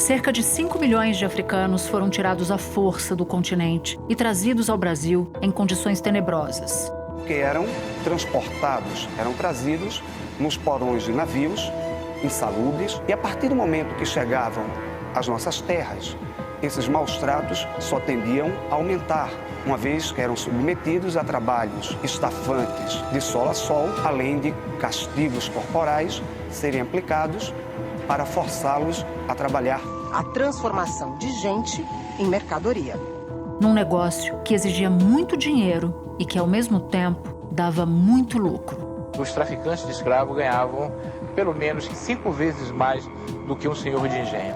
Cerca de 5 milhões de africanos foram tirados à força do continente e trazidos ao Brasil em condições tenebrosas. Que eram transportados, eram trazidos nos porões de navios, insalubres, e a partir do momento que chegavam às nossas terras, esses maus-tratos só tendiam a aumentar, uma vez que eram submetidos a trabalhos estafantes de sol a sol, além de castigos corporais serem aplicados para forçá-los a trabalhar. A transformação de gente em mercadoria. Num negócio que exigia muito dinheiro e que, ao mesmo tempo, dava muito lucro. Os traficantes de escravos ganhavam pelo menos 5 vezes mais do que um senhor de engenho.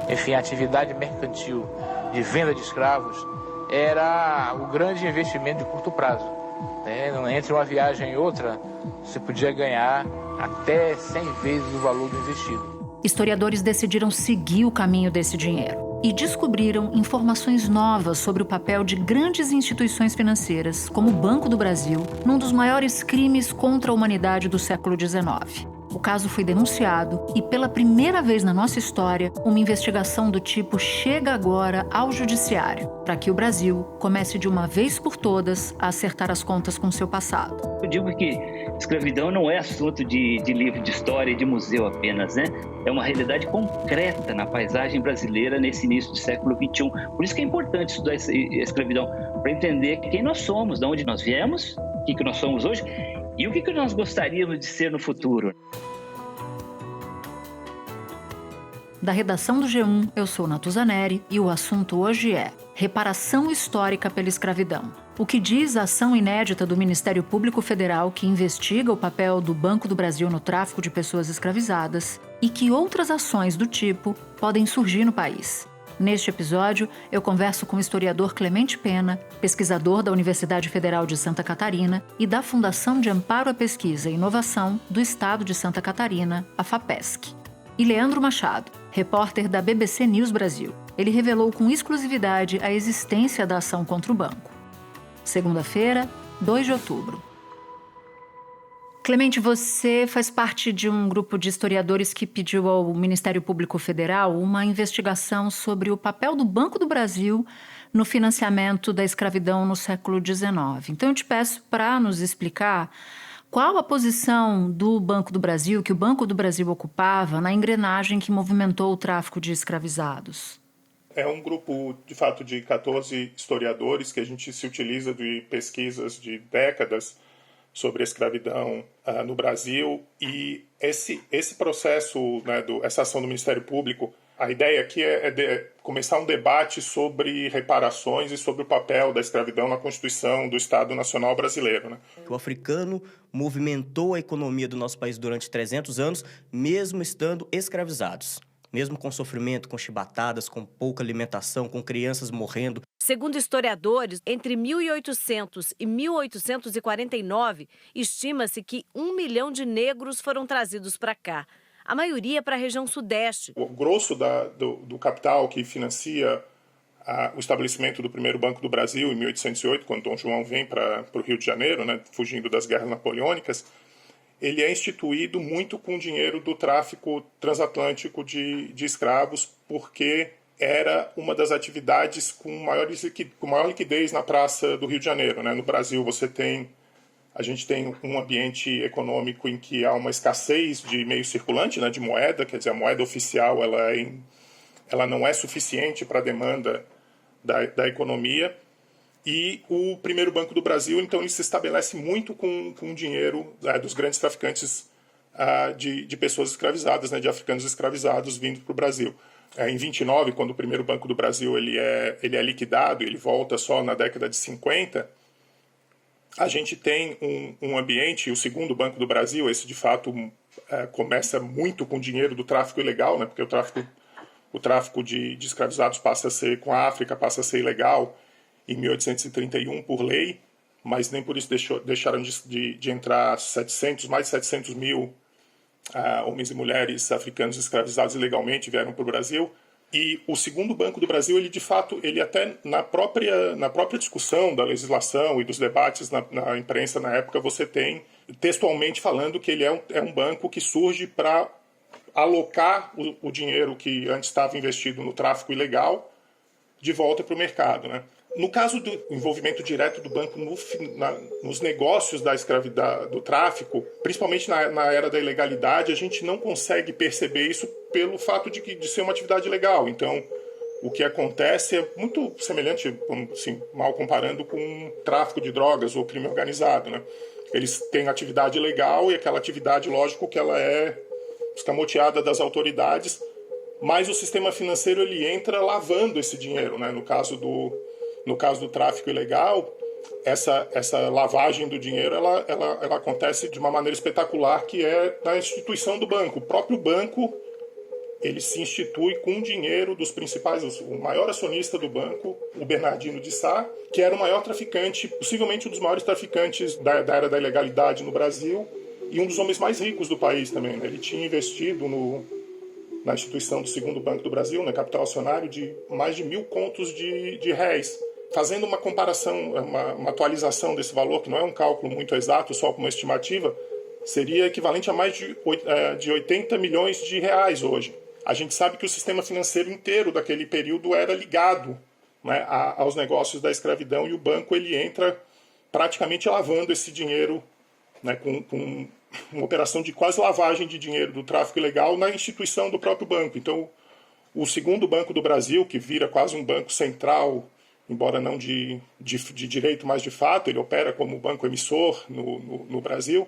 Enfim, a atividade mercantil de venda de escravos era o grande investimento de curto prazo. Entre uma viagem e outra, você podia ganhar até 100 vezes o valor do investido. Historiadores decidiram seguir o caminho desse dinheiro e descobriram informações novas sobre o papel de grandes instituições financeiras, como o Banco do Brasil, num dos maiores crimes contra a humanidade do século XIX. O caso foi denunciado e, pela primeira vez na nossa história, uma investigação do tipo chega agora ao judiciário, para que o Brasil comece de uma vez por todas a acertar as contas com seu passado. Eu digo que escravidão não é assunto de livro de história e de museu apenas, né? É uma realidade concreta na paisagem brasileira nesse início do século XXI. Por isso que é importante estudar a escravidão, para entender quem nós somos, de onde nós viemos, o que nós somos hoje e o que nós gostaríamos de ser no futuro. Da redação do G1, eu sou Natuza Neri e o assunto hoje é reparação histórica pela escravidão. O que diz a ação inédita do Ministério Público Federal que investiga o papel do Banco do Brasil no tráfico de pessoas escravizadas e que outras ações do tipo podem surgir no país. Neste episódio, eu converso com o historiador Clemente Pena, pesquisador da Universidade Federal de Santa Catarina e da Fundação de Amparo à Pesquisa e Inovação do Estado de Santa Catarina, a FAPESC. E Leandro Machado, repórter da BBC News Brasil. Ele revelou com exclusividade a existência da ação contra o banco. Segunda-feira, 2 de outubro. Clemente, você faz parte de um grupo de historiadores que pediu ao Ministério Público Federal uma investigação sobre o papel do Banco do Brasil no financiamento da escravidão no século XIX. Então, eu te peço para nos explicar qual a posição do Banco do Brasil, que o Banco do Brasil ocupava na engrenagem que movimentou o tráfico de escravizados. É um grupo, de fato, de 14 historiadores que a gente se utiliza de pesquisas de décadas sobre a escravidão no Brasil, e esse processo, né, essa ação do Ministério Público, a ideia aqui é começar um debate sobre reparações e sobre o papel da escravidão na Constituição do Estado Nacional Brasileiro, né? O africano movimentou a economia do nosso país durante 300 anos, mesmo estando escravizados. Mesmo com sofrimento, com chibatadas, com pouca alimentação, com crianças morrendo. Segundo historiadores, entre 1800 e 1849, estima-se que 1 milhão de negros foram trazidos para cá. A maioria para a região sudeste. O grosso do capital que financia o estabelecimento do primeiro Banco do Brasil, em 1808, quando Dom João vem para o Rio de Janeiro, né, fugindo das guerras napoleônicas, ele é instituído muito com dinheiro do tráfico transatlântico de escravos, porque era uma das atividades com maior liquidez na praça do Rio de Janeiro, né? No Brasil a gente tem um ambiente econômico em que há uma escassez de meio circulante, né, de moeda, quer dizer, a moeda oficial ela não é suficiente para a demanda da economia. E o primeiro Banco do Brasil, então, ele se estabelece muito com o dinheiro dos grandes traficantes de pessoas escravizadas, né, de africanos escravizados vindo para o Brasil. Em 29, quando o primeiro Banco do Brasil ele é liquidado, ele volta só na década de 50, a gente tem um ambiente, o segundo Banco do Brasil, esse de fato começa muito com dinheiro do tráfico ilegal, né, porque o tráfico de escravizados passa a ser, com a África, passa a ser ilegal em 1831 por lei, mas nem por isso deixaram de entrar mais de 700 mil homens e mulheres africanos escravizados ilegalmente vieram para o Brasil. E o segundo Banco do Brasil, ele de fato, ele até na própria discussão da legislação e dos debates na imprensa na época, você tem textualmente falando que ele é um banco que surge para alocar o dinheiro que antes estava investido no tráfico ilegal de volta para o mercado, né? No caso do envolvimento direto do banco nos negócios da escravidão, do tráfico, principalmente na era da ilegalidade, a gente não consegue perceber isso pelo fato de ser uma atividade legal. Então, o que acontece é muito semelhante, assim, mal comparando com tráfico de drogas ou crime organizado, né? Eles têm atividade legal e aquela atividade, lógico, que ela é escamoteada das autoridades, mas o sistema financeiro ele entra lavando esse dinheiro, né? No caso do tráfico ilegal, essa lavagem do dinheiro ela acontece de uma maneira espetacular, que é na instituição do banco. O próprio banco ele se institui com dinheiro dos principais, o maior acionista do banco, o Bernardino de Sá, que era o maior traficante, possivelmente um dos maiores traficantes da era da ilegalidade no Brasil e um dos homens mais ricos do país também, né? Ele tinha investido na instituição do segundo Banco do Brasil, na capital acionário, de mais de 1.000 contos de réis. Fazendo uma comparação, uma atualização desse valor, que não é um cálculo muito exato, só com uma estimativa, seria equivalente a mais de 80 milhões de reais hoje. A gente sabe que o sistema financeiro inteiro daquele período era ligado, né, aos negócios da escravidão, e o banco ele entra praticamente lavando esse dinheiro, né, com uma operação de quase lavagem de dinheiro do tráfico ilegal na instituição do próprio banco. Então, o segundo Banco do Brasil, que vira quase um banco central, embora não de direito, mas de fato, ele opera como banco emissor no Brasil,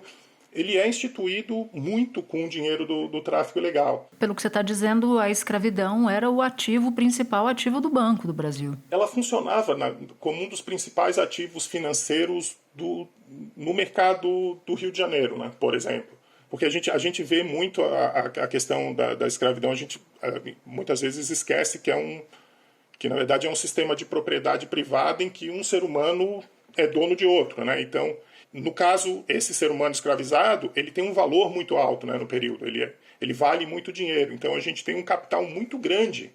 ele é instituído muito com o dinheiro do tráfico ilegal. Pelo que você está dizendo, a escravidão era o principal ativo do Banco do Brasil. Ela funcionava como um dos principais ativos financeiros no mercado do Rio de Janeiro, né, por exemplo. Porque a gente vê muito a questão da escravidão, a gente muitas vezes esquece que na verdade é um sistema de propriedade privada em que um ser humano é dono de outro, né? Então, no caso, esse ser humano escravizado, ele tem um valor muito alto, né, no período, ele vale muito dinheiro. Então a gente tem um capital muito grande,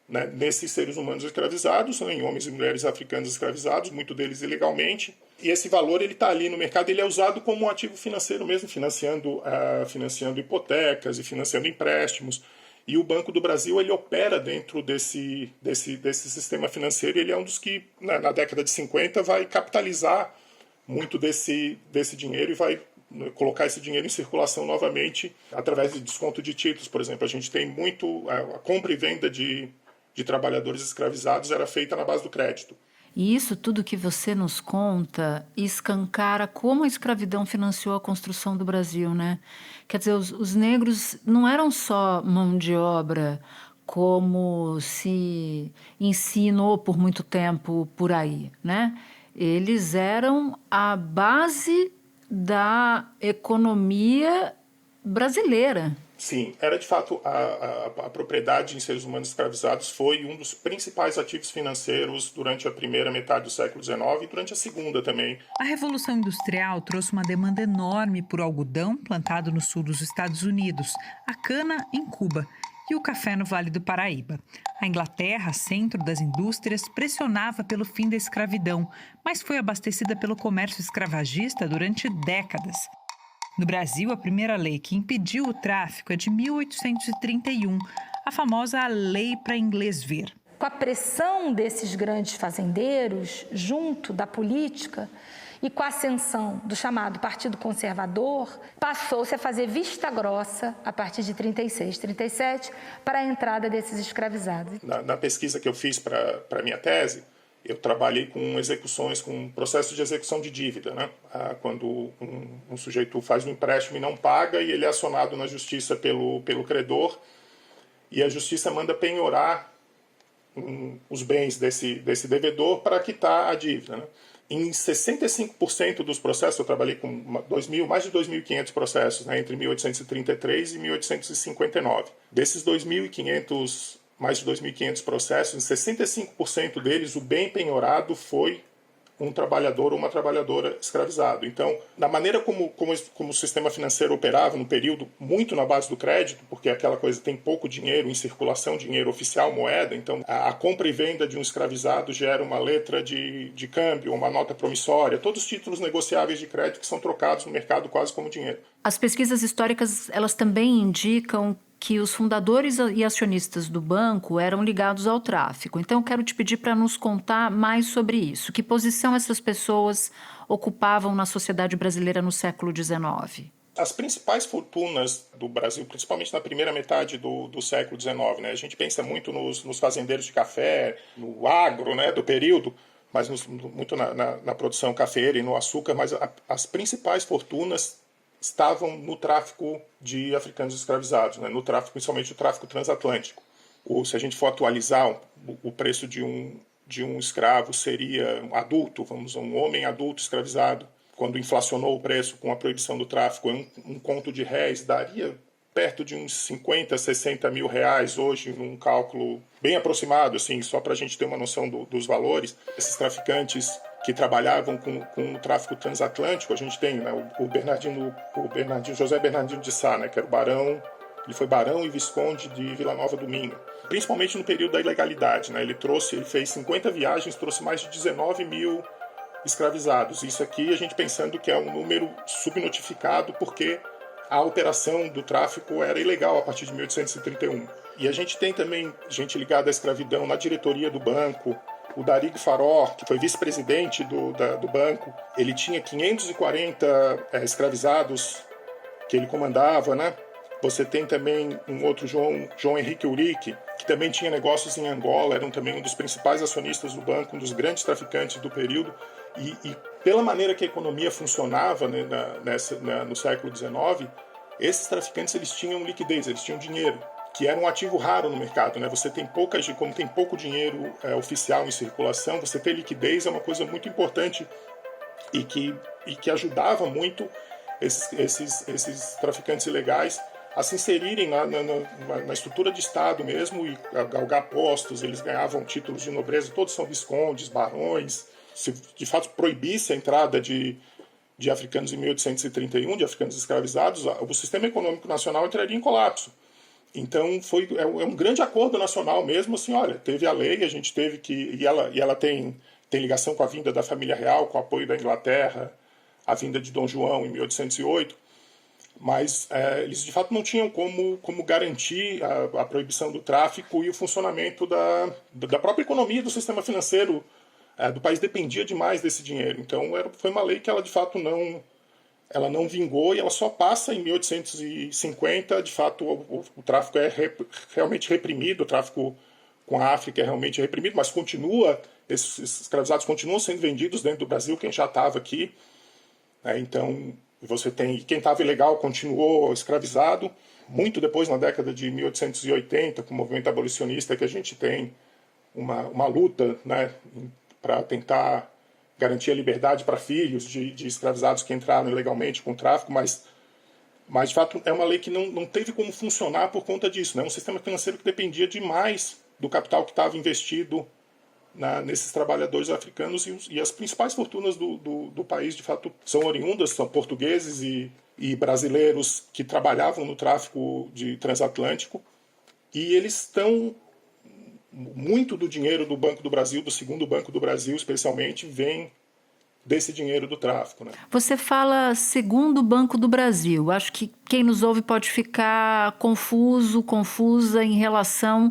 né, nesses seres humanos escravizados, né, em homens e mulheres africanos escravizados, muitos deles ilegalmente. E esse valor ele está ali no mercado, ele é usado como um ativo financeiro mesmo, financiando hipotecas e financiando empréstimos. E o Banco do Brasil ele opera dentro desse sistema financeiro, e ele é um dos que, na década de 50, vai capitalizar muito desse dinheiro e vai colocar esse dinheiro em circulação novamente através de desconto de títulos, por exemplo. A gente tem muito... A compra e venda de trabalhadores escravizados era feita na base do crédito. E isso tudo que você nos conta escancara como a escravidão financiou a construção do Brasil, né? Quer dizer, os negros não eram só mão de obra, como se ensinou por muito tempo por aí, né? Eles eram a base da economia brasileira. Sim, era de fato a propriedade em seres humanos escravizados foi um dos principais ativos financeiros durante a primeira metade do século XIX e durante a segunda também. A Revolução Industrial trouxe uma demanda enorme por algodão plantado no sul dos Estados Unidos, a cana em Cuba e o café no Vale do Paraíba. A Inglaterra, centro das indústrias, pressionava pelo fim da escravidão, mas foi abastecida pelo comércio escravagista durante décadas. No Brasil, a primeira lei que impediu o tráfico é de 1831, a famosa Lei para Inglês Ver. Com a pressão desses grandes fazendeiros, junto da política, e com a ascensão do chamado Partido Conservador, passou-se a fazer vista grossa, a partir de 36, 37, para a entrada desses escravizados. Na pesquisa que eu fiz para a minha tese, eu trabalhei com execuções, com processo de execução de dívida, né? Quando um sujeito faz um empréstimo e não paga, e ele é acionado na justiça pelo credor, e a justiça manda penhorar os bens desse devedor para quitar a dívida, né? Em 65% dos processos, eu trabalhei com mais de 2.500 processos, né, entre 1833 e 1859. Desses 2.500, mais de 2.500 processos, em 65% deles, o bem penhorado foi um trabalhador ou uma trabalhadora escravizado. Então, na maneira como o sistema financeiro operava no período, muito na base do crédito, porque aquela coisa tem pouco dinheiro em circulação, dinheiro oficial, moeda, então a compra e venda de um escravizado gera uma letra de câmbio, uma nota promissória, todos os títulos negociáveis de crédito que são trocados no mercado quase como dinheiro. As pesquisas históricas, elas também indicam que os fundadores e acionistas do banco eram ligados ao tráfico. Então, eu quero te pedir para nos contar mais sobre isso. Que posição essas pessoas ocupavam na sociedade brasileira no século XIX? As principais fortunas do Brasil, principalmente na primeira metade do século XIX, né? A gente pensa muito nos fazendeiros de café, no agro, né, do período, mas muito na produção cafeeira e no açúcar, mas as principais fortunas estavam no tráfico de africanos escravizados, né? No tráfico, principalmente o tráfico transatlântico. Ou se a gente for atualizar o preço de um escravo seria um adulto, um homem adulto escravizado, quando inflacionou o preço com a proibição do tráfico, um conto de réis daria perto de uns 50, 60 mil reais hoje, num cálculo bem aproximado, assim, só para a gente ter uma noção dos valores. Esses traficantes que trabalhavam com o tráfico transatlântico, a gente tem, né, o José Bernardino de Sá, né, que era o barão, ele foi barão e visconde de Vila Nova do Minho, principalmente no período da ilegalidade, né, ele fez 50 viagens, trouxe mais de 19 mil escravizados. Isso aqui a gente pensando que é um número subnotificado porque a operação do tráfico era ilegal a partir de 1831. E a gente tem também gente ligada à escravidão na diretoria do banco. O Darig Faror, que foi vice-presidente do banco, ele tinha 540 escravizados que ele comandava, né? Você tem também um outro João Henrique Urique, que também tinha negócios em Angola, era também um dos principais acionistas do banco, um dos grandes traficantes do período. E pela maneira que a economia funcionava, né, no século XIX, esses traficantes eles tinham liquidez, eles tinham dinheiro, que era um ativo raro no mercado, né? Você tem como tem pouco dinheiro oficial em circulação, você ter liquidez é uma coisa muito importante e que ajudava muito esses traficantes ilegais a se inserirem na estrutura de Estado mesmo e a galgar postos. Eles ganhavam títulos de nobreza, todos são viscondes, barões. Se de fato proibisse a entrada de africanos em 1831, de africanos escravizados, o sistema econômico nacional entraria em colapso. Então é um grande acordo nacional mesmo, assim, olha, teve a lei, a gente teve que... E ela tem ligação com a vinda da família real, com o apoio da Inglaterra, a vinda de Dom João em 1808, mas eles de fato não tinham como garantir a proibição do tráfico e o funcionamento da própria economia, do sistema financeiro do país dependia demais desse dinheiro. Então foi uma lei que ela de fato não vingou e ela só passa em 1850. De fato o tráfico é realmente reprimido, o tráfico com a África é realmente reprimido, mas esses escravizados continuam sendo vendidos dentro do Brasil, quem já estava aqui. Então você tem quem estava ilegal continuou escravizado. Muito depois, na década de 1880, com o movimento abolicionista, que a gente tem uma luta, né, para tentar garantir a liberdade para filhos de escravizados que entraram ilegalmente com o tráfico, mas de fato é uma lei que não teve como funcionar por conta disso, né? Um sistema financeiro que dependia demais do capital que estava investido nesses trabalhadores africanos, e as principais fortunas do país de fato são oriundas, são portugueses e brasileiros que trabalhavam no tráfico de transatlântico, e eles estão... Muito do dinheiro do Banco do Brasil, do segundo Banco do Brasil especialmente, vem desse dinheiro do tráfico, né? Você fala segundo Banco do Brasil. Acho que quem nos ouve pode ficar confusa em relação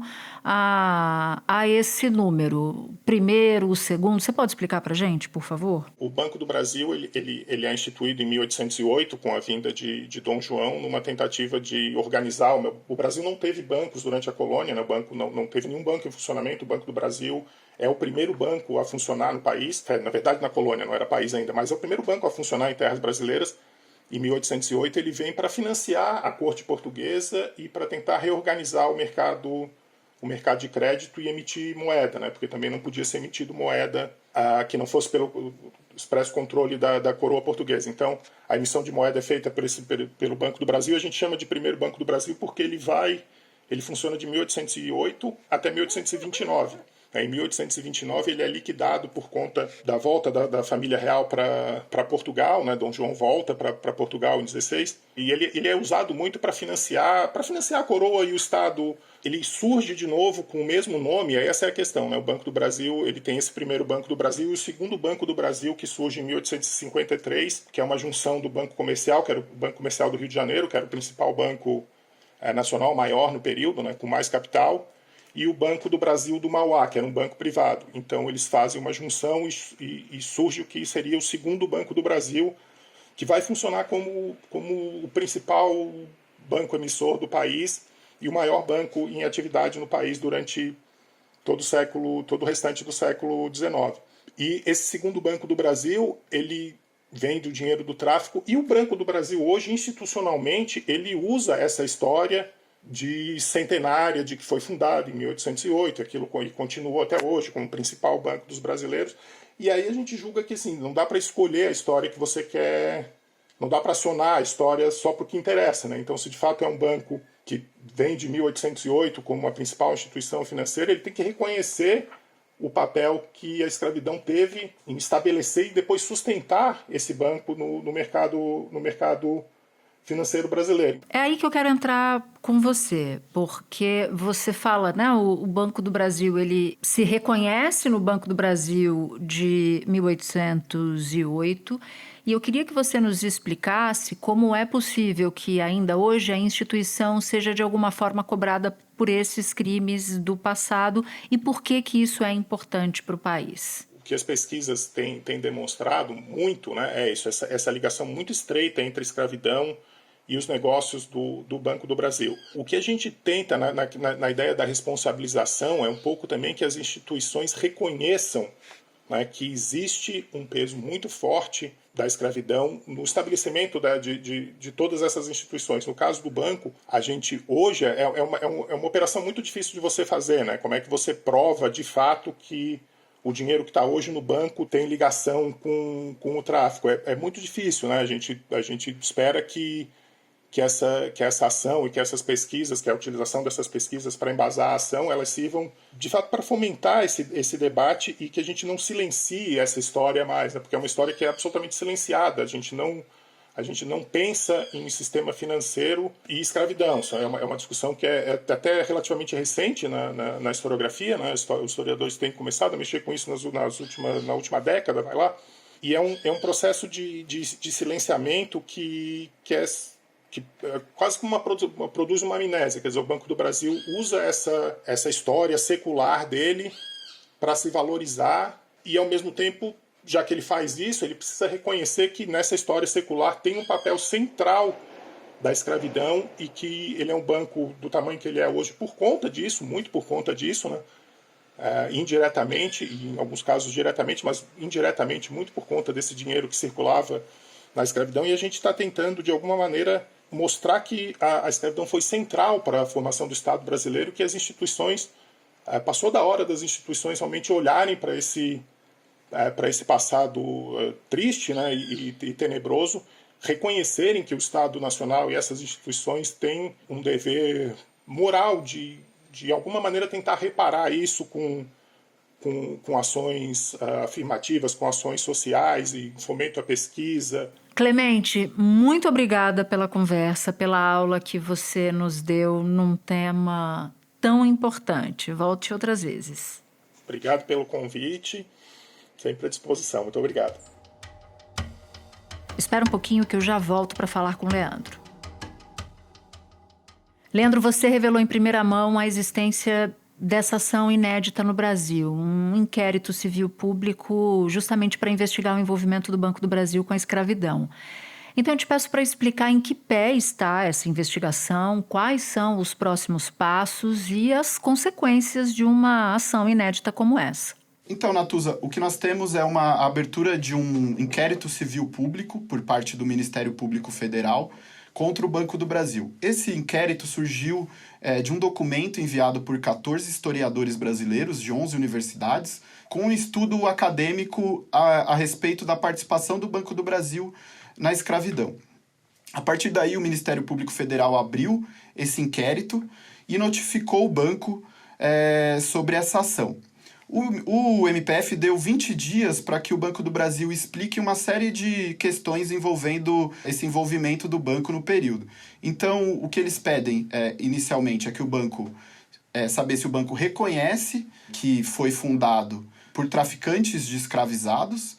a esse número. Primeiro, o segundo. Você pode explicar para a gente, por favor? O Banco do Brasil ele é instituído em 1808 com a vinda de Dom João numa tentativa de organizar. O Brasil não teve bancos durante a colônia, né? O banco não teve nenhum banco em funcionamento. O Banco do Brasil é o primeiro banco a funcionar no país, na verdade na colônia, não era país ainda, mas é o primeiro banco a funcionar em terras brasileiras. Em 1808 ele vem para financiar a corte portuguesa e para tentar reorganizar o mercado de crédito e emitir moeda, né? Porque também não podia ser emitido moeda que não fosse pelo expresso controle da coroa portuguesa. Então a emissão de moeda é feita pelo Banco do Brasil. A gente chama de primeiro Banco do Brasil porque ele funciona de 1808 até 1829. Em 1829 ele é liquidado por conta da volta da família real para Portugal, né? Dom João volta para Portugal em 16, e ele é usado muito para financiar a coroa e o Estado. Ele surge de novo com o mesmo nome, aí essa é a questão, né? O Banco do Brasil, ele tem esse primeiro Banco do Brasil e o segundo Banco do Brasil, que surge em 1853, que é uma junção do Banco Comercial, que era o Banco Comercial do Rio de Janeiro, que era o principal banco Nacional, maior no período, né, com mais capital, e o Banco do Brasil do Mauá, que era um banco privado. Então eles fazem uma junção e surge o que seria o segundo Banco do Brasil, que vai funcionar como o principal banco emissor do país e o maior banco em atividade no país durante todo o restante do século XIX. E esse segundo Banco do Brasil, ele vem do dinheiro do tráfico, e o Banco do Brasil hoje, institucionalmente, ele usa essa história de centenária, de que foi fundado em 1808, aquilo continuou até hoje como o principal banco dos brasileiros. E aí a gente julga que assim, não dá para escolher a história que você quer, não dá para acionar a história só porque interessa, né? Então, se de fato é um banco que vem de 1808 como a principal instituição financeira, ele tem que reconhecer o papel que a escravidão teve em estabelecer e depois sustentar esse banco no mercado financeiro brasileiro. É aí que eu quero entrar com você, porque você fala, né, o Banco do Brasil, ele se reconhece no Banco do Brasil de 1808, e eu queria que você nos explicasse como é possível que ainda hoje a instituição seja de alguma forma cobrada por esses crimes do passado e por que isso é importante para o país. O que as pesquisas têm demonstrado muito, né, é isso, essa ligação muito estreita entre a escravidão e os negócios do Banco do Brasil. O que a gente tenta na ideia da responsabilização é um pouco também que as instituições reconheçam, né, que existe um peso muito forte da escravidão no estabelecimento de todas essas instituições. No caso do banco, a gente hoje é uma operação muito difícil de você fazer, né? Como é que você prova de fato que o dinheiro que está hoje no banco tem ligação com o tráfico? É muito difícil, né? A gente espera que essa ação e que essas pesquisas, que a utilização dessas pesquisas para embasar a ação, elas sirvam de fato para fomentar esse debate e que a gente não silencie essa história mais, né? Porque é uma história que é absolutamente silenciada. A gente não pensa em sistema financeiro e escravidão. Isso é uma discussão que é até relativamente recente na historiografia, né? Os historiadores têm começado a mexer com isso na última década, vai lá. E é um processo de silenciamento que quase como produz uma amnésia. Quer dizer, o Banco do Brasil usa essa história secular dele para se valorizar e, ao mesmo tempo, já que ele faz isso, ele precisa reconhecer que nessa história secular tem um papel central da escravidão e que ele é um banco do tamanho que ele é hoje por conta disso, muito por conta disso, né? Indiretamente, e em alguns casos diretamente, mas indiretamente muito por conta desse dinheiro que circulava na escravidão, e a gente está tentando, de alguma maneira, mostrar que a escravidão foi central para a formação do Estado brasileiro, que as instituições, passou da hora das instituições realmente olharem para esse passado triste, né, e tenebroso, reconhecerem que o Estado Nacional e essas instituições têm um dever moral de alguma maneira tentar reparar isso com ações afirmativas, com ações sociais e fomento à pesquisa. Clemente, muito obrigada pela conversa, pela aula que você nos deu num tema tão importante. Volte outras vezes. Obrigado pelo convite, sempre à disposição. Muito obrigado. Espera um pouquinho que eu já volto para falar com o Leandro. Leandro, você revelou em primeira mão a existência dessa ação inédita no Brasil, um inquérito civil público justamente para investigar o envolvimento do Banco do Brasil com a escravidão. Então eu te peço para explicar em que pé está essa investigação, quais são os próximos passos e as consequências de uma ação inédita como essa. Então, Natuza, o que nós temos é uma abertura de um inquérito civil público por parte do Ministério Público Federal contra o Banco do Brasil. Esse inquérito surgiu de um documento enviado por 14 historiadores brasileiros de 11 universidades, com um estudo acadêmico a respeito da participação do Banco do Brasil na escravidão. A partir daí, o Ministério Público Federal abriu esse inquérito e notificou o banco sobre essa ação. O MPF deu 20 dias para que o Banco do Brasil explique uma série de questões envolvendo esse envolvimento do banco no período. Então, o que eles pedem inicialmente é que o banco, saber se o banco reconhece que foi fundado por traficantes de escravizados,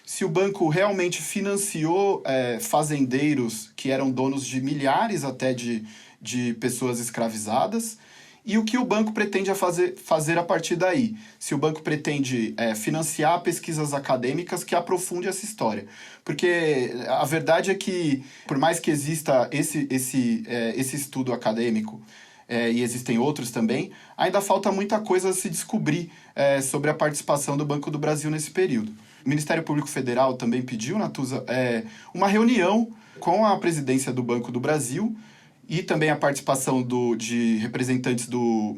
se o banco realmente financiou fazendeiros que eram donos de milhares até de de pessoas escravizadas e o que o banco pretende fazer a partir daí. Se o banco pretende financiar pesquisas acadêmicas que aprofundem essa história. Porque a verdade é que, por mais que exista esse estudo acadêmico, e existem outros também, ainda falta muita coisa a se descobrir sobre a participação do Banco do Brasil nesse período. O Ministério Público Federal também pediu, Natuza, uma reunião com a presidência do Banco do Brasil e também a participação de representantes do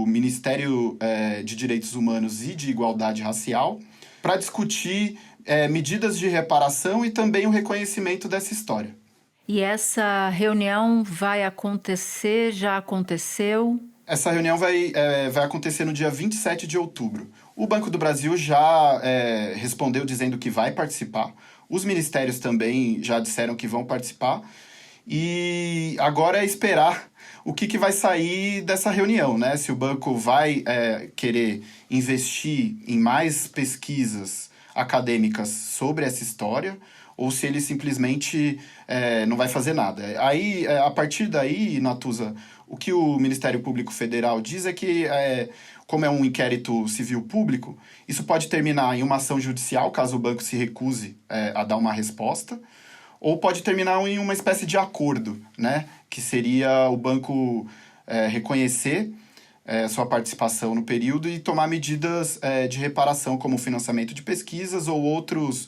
Ministério de Direitos Humanos e de Igualdade Racial para discutir medidas de reparação e também o reconhecimento dessa história. E essa reunião vai acontecer, já aconteceu? Essa reunião vai acontecer no dia 27 de outubro. O Banco do Brasil já respondeu dizendo que vai participar. Os ministérios também já disseram que vão participar. E agora é esperar o que vai sair dessa reunião, né? Se o banco vai querer investir em mais pesquisas acadêmicas sobre essa história ou se ele simplesmente não vai fazer nada. Aí, a partir daí, Natuza, o que o Ministério Público Federal diz é que, como é um inquérito civil público, isso pode terminar em uma ação judicial, caso o banco se recuse a dar uma resposta, ou pode terminar em uma espécie de acordo, né? Que seria o banco reconhecer sua participação no período e tomar medidas de reparação, como financiamento de pesquisas ou outros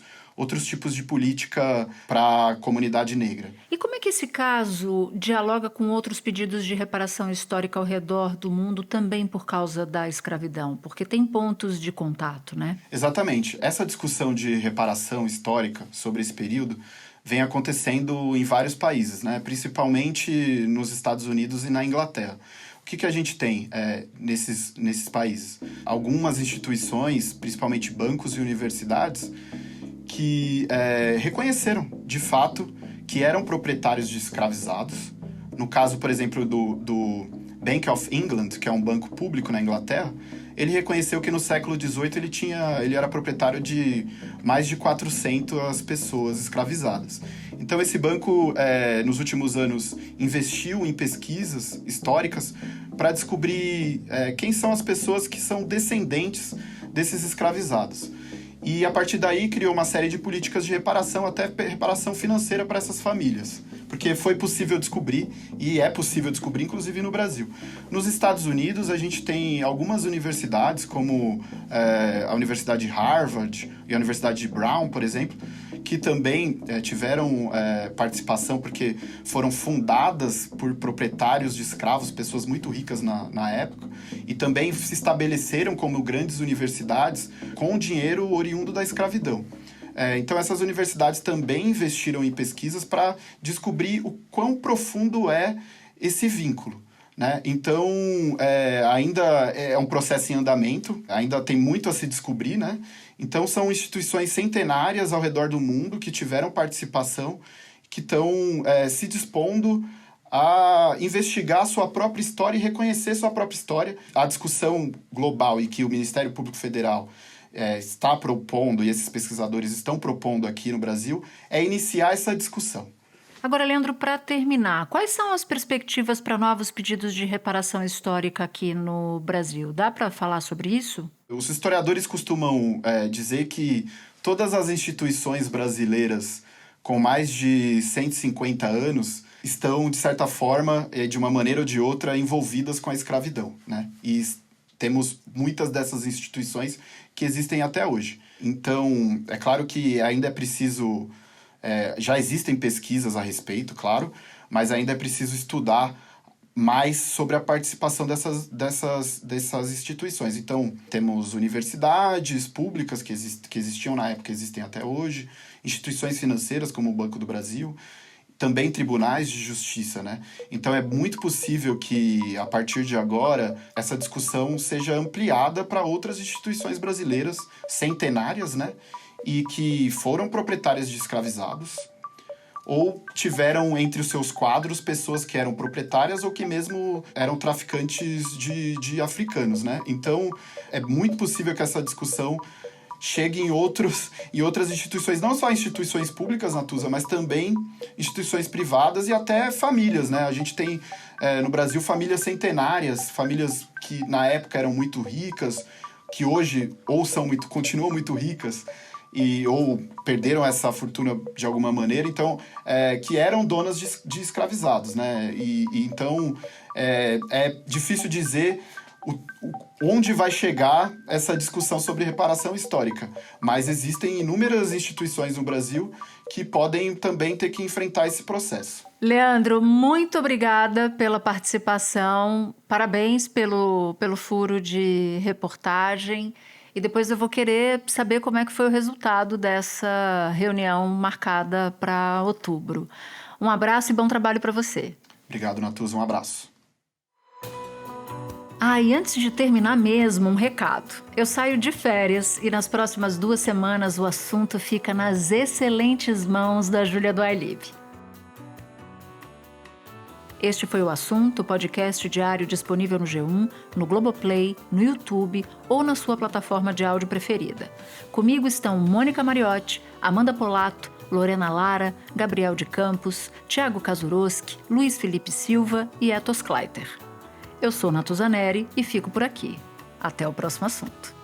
tipos de política para a comunidade negra. E como é que esse caso dialoga com outros pedidos de reparação histórica ao redor do mundo, também por causa da escravidão? Porque tem pontos de contato, né? Exatamente. Essa discussão de reparação histórica sobre esse período vem acontecendo em vários países, né? Principalmente nos Estados Unidos e na Inglaterra. O que a gente tem nesses países? Algumas instituições, principalmente bancos e universidades, que reconheceram, de fato, que eram proprietários de escravizados. No caso, por exemplo, do Bank of England, que é um banco público na Inglaterra, ele reconheceu que no século XVIII ele era proprietário de mais de 400 pessoas escravizadas. Então, esse banco, nos últimos anos, investiu em pesquisas históricas para descobrir quem são as pessoas que são descendentes desses escravizados. E, a partir daí, criou uma série de políticas de reparação, até reparação financeira para essas famílias. Porque foi possível descobrir, e é possível descobrir, inclusive no Brasil. Nos Estados Unidos, a gente tem algumas universidades, como a Universidade de Harvard e a Universidade de Brown, por exemplo, que também tiveram participação, porque foram fundadas por proprietários de escravos, pessoas muito ricas na época, e também se estabeleceram como grandes universidades com dinheiro oriundo da escravidão. Então, essas universidades também investiram em pesquisas para descobrir o quão profundo é esse vínculo, né? Então, ainda é um processo em andamento, ainda tem muito a se descobrir, né? Então, são instituições centenárias ao redor do mundo que tiveram participação, que estão se dispondo a investigar sua própria história e reconhecer sua própria história. A discussão global e que o Ministério Público Federal está propondo, e esses pesquisadores estão propondo aqui no Brasil, é iniciar essa discussão. Agora, Leandro, para terminar, quais são as perspectivas para novos pedidos de reparação histórica aqui no Brasil? Dá para falar sobre isso? Os historiadores costumam dizer que todas as instituições brasileiras com mais de 150 anos estão, de certa forma, de uma maneira ou de outra, envolvidas com a escravidão, né? E temos muitas dessas instituições que existem até hoje. Então, é claro que ainda é preciso... já existem pesquisas a respeito, claro, mas ainda é preciso estudar mais sobre a participação dessas instituições. Então, temos universidades públicas que existiam na época, existem até hoje, instituições financeiras como o Banco do Brasil, também tribunais de justiça, né? Então, é muito possível que, a partir de agora, essa discussão seja ampliada para outras instituições brasileiras centenárias, né? E que foram proprietárias de escravizados ou tiveram entre os seus quadros pessoas que eram proprietárias ou que mesmo eram traficantes de africanos, né? Então, é muito possível que essa discussão chegue em outras instituições, não só instituições públicas, Natuza, mas também instituições privadas e até famílias, né? A gente tem no Brasil famílias centenárias, famílias que na época eram muito ricas, que hoje continuam muito ricas, ou perderam essa fortuna de alguma maneira, então, que eram donas de escravizados, né? Então, é difícil dizer onde vai chegar essa discussão sobre reparação histórica, mas existem inúmeras instituições no Brasil que podem também ter que enfrentar esse processo. Leandro, muito obrigada pela participação, parabéns pelo furo de reportagem. E depois eu vou querer saber como é que foi o resultado dessa reunião marcada para outubro. Um abraço e bom trabalho para você. Obrigado, Natuza. Um abraço. E antes de terminar mesmo, um recado. Eu saio de férias e nas próximas 2 semanas o assunto fica nas excelentes mãos da Júlia do Airlib. Este foi o Assunto, podcast diário disponível no G1, no Globoplay, no YouTube ou na sua plataforma de áudio preferida. Comigo estão Mônica Mariotti, Amanda Polato, Lorena Lara, Gabriel de Campos, Thiago Kazuroski, Luiz Felipe Silva e Etos Kleiter. Eu sou Natuza Neri e fico por aqui. Até o próximo assunto.